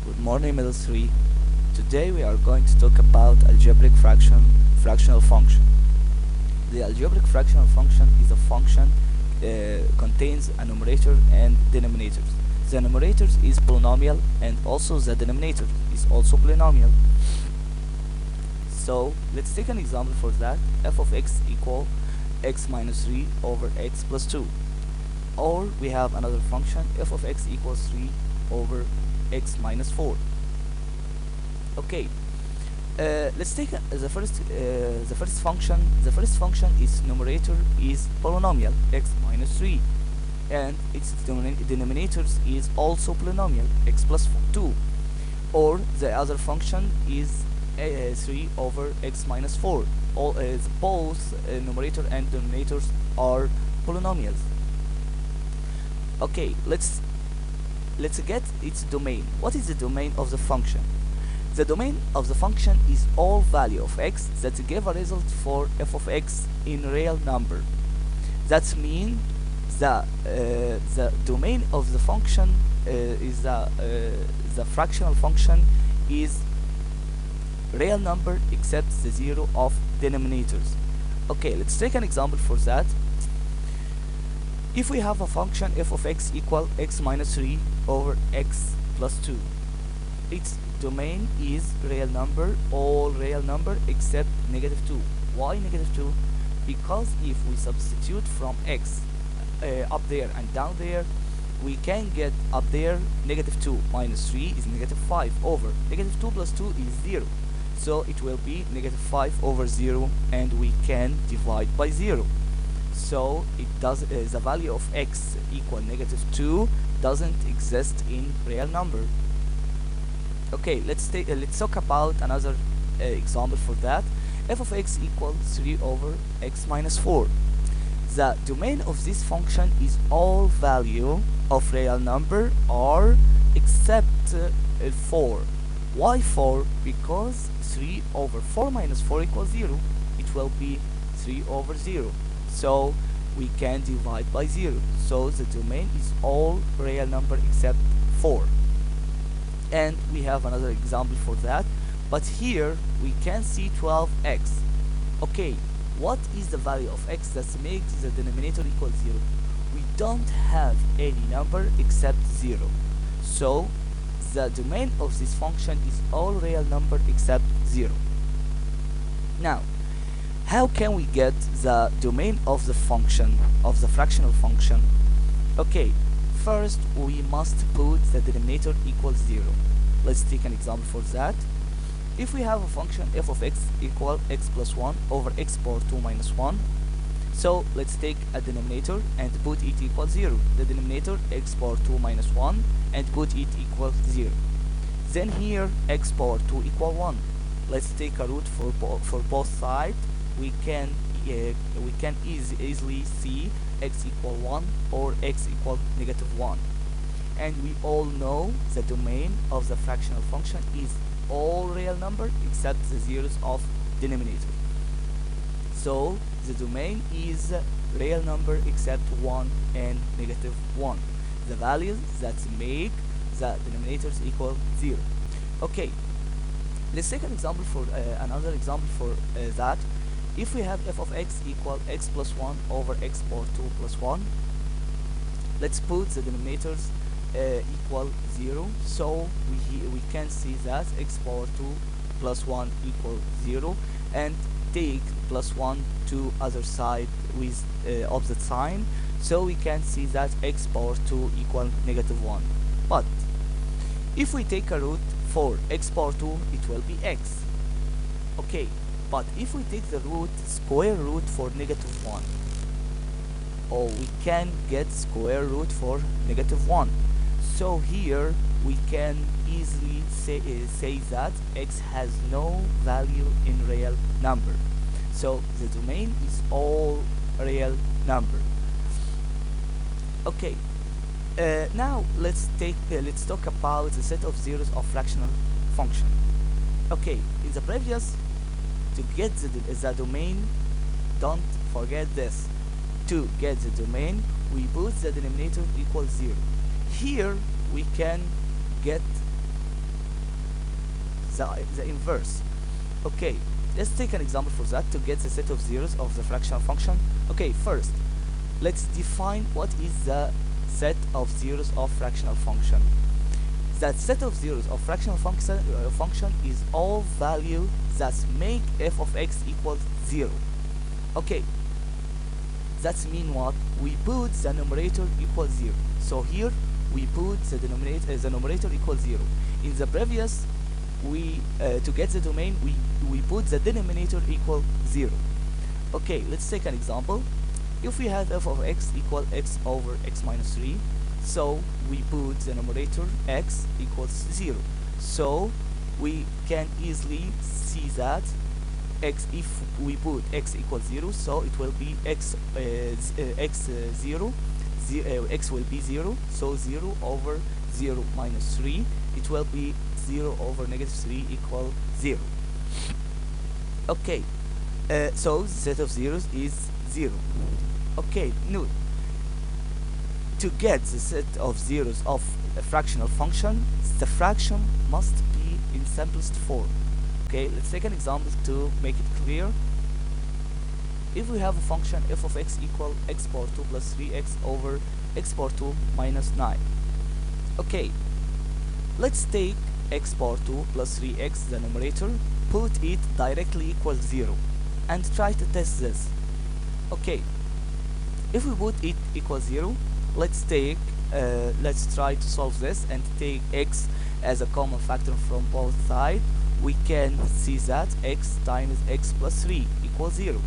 Good morning, middle 3. Today we are going to talk about fractional function. The algebraic fractional function is a function contains a numerator and denominators. The numerator is polynomial and also the denominator is also polynomial. So let's take an example for that. F of x equal x minus 3 over x plus 2. Or we have another function, f of x equals 3 over x minus 4. Okay, let's take the first function. The first function is numerator is polynomial x minus 3, and its denominators is also polynomial x plus 2. Or the other function is 3 over x minus 4. Both numerator and denominators are polynomials. Okay, let's get its domain. What is the domain of the function? The domain of the function is all value of x that give a result for f of x in real number. That means the domain of the function is the fractional function is real number except the zero of denominators. Okay, let's take an example for that. If we have a function f of x equal x minus 3 over x plus 2, its domain is real number, all real number except negative 2. Why negative 2? Because if we substitute from x up there and down there, we can get up there negative 2 minus 3 is negative 5 over negative 2 plus 2 is 0. So it will be negative 5 over 0, and we can divide by 0. So it does the value of x equal negative 2 doesn't exist in real number. Okay, let's talk about another example for that. F of x equals 3 over x minus 4. The domain of this function is all value of real number r except 4. Why 4? Because 3 over 4 minus 4 equals 0. It will be 3 over 0. So we can divide by 0. So the domain is all real number except 4. And we have another example for that, but here we can see 12x. Okay, what is the value of x that makes the denominator equal 0? We don't have any number except 0. So the domain of this function is all real number except 0. Now, how can we get the domain of the function, of the fractional function? Okay, first we must put the denominator equals 0. Let's take an example for that. If we have a function f of x equal x plus 1 over x power 2 minus 1, so let's take a denominator and put it equal 0. The denominator x power 2 minus 1 and put it equal 0. Then here x power 2 equal 1. Let's take a root for both sides. We can easily see x equal 1 or x equal negative 1. And we all know the domain of the fractional function is all real number except the zeros of denominator. So the domain is real number except 1 and negative 1. The values that make the denominators equal 0. Okay, let's take an example for another example for that. If we have f of x equal x plus 1 over x power 2 plus 1, let's put the denominators equal 0. So we can see that x power 2 plus 1 equal 0, and take plus 1 to other side with opposite sign. So we can see that x power 2 equal negative 1. But if we take a root for x power 2, it will be x. Okay, but if we take the square root for negative 1, or we can get square root for negative 1. So here we can easily say that x has no value in real number. So the domain is all real number. Okay, now let's talk about the set of zeros of fractional function. Okay, in the previous, to get the domain, don't forget this. To get the domain, we put the denominator equals 0. Here we can get the inverse. Okay, let's take an example for that to get the set of zeros of the fractional function. Okay, first let's define what is the set of zeros of fractional function. That set of zeros of fractional function is all value that make f of x equals 0. Okay, that mean what? We put the numerator equals 0. So here we put the numerator equals 0. In the previous, we to get the domain, we put the denominator equal 0. Okay, let's take an example. If we have f of x equal x over x minus 3, so we put the numerator x equals 0. So we can easily see that x, if we put x equals 0, so it will be x 0, x will be 0, so 0 over 0 minus 3, it will be 0 over negative 3 equal 0. Okay, so the set of zeros is 0. Okay, no. To get the set of zeros of a fractional function, the fraction must be in simplest form. Okay, let's take an example to make it clear. If we have a function f of x equal x power 2 plus 3x over x power 2 minus 9. Okay, let's take x power 2 plus 3x, the numerator, put it directly equals 0 and try to test this. Okay, if we put it equals 0, let's try to solve this and take x as a common factor from both sides. We can see that x times x plus 3 equals 0.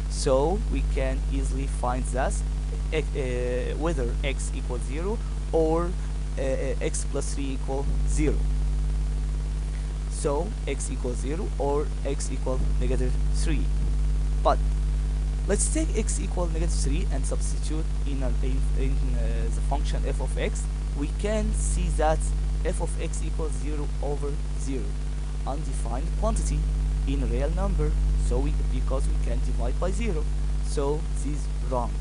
So we can easily find that whether x equals 0 or x plus 3 equals 0. So x equals 0 or x equals negative 3. But let's take x equal negative 3 and substitute in the function f of x. We can see that f of x equals 0 over 0, undefined quantity in a real number, so because we can divide by 0. So this is wrong.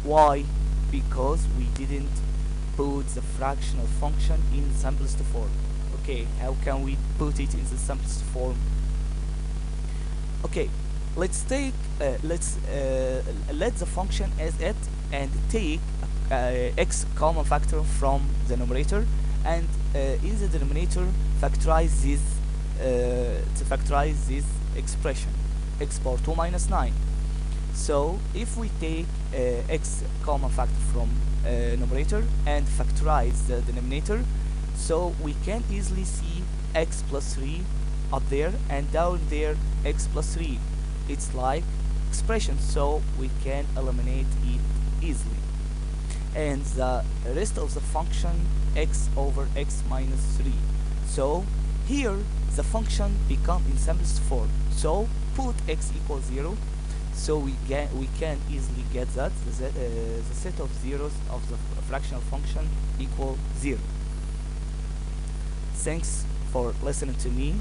Why? Because we didn't put the fractional function in the simplest form. Okay, how can we put it in the simplest form? Okay, let's take let the function as it and take x common factor from the numerator, and in the denominator factorize this expression, x power 2 minus 9. So if we take x common factor from numerator and factorize the denominator, so we can easily see x plus 3 up there and down there x plus 3. It's like expression, so we can eliminate it easily. And the rest of the function x over x minus 3. So here the function become in simplest form. So put x equals 0. So we can easily get that the set of zeros of the fractional function equal 0. Thanks for listening to me.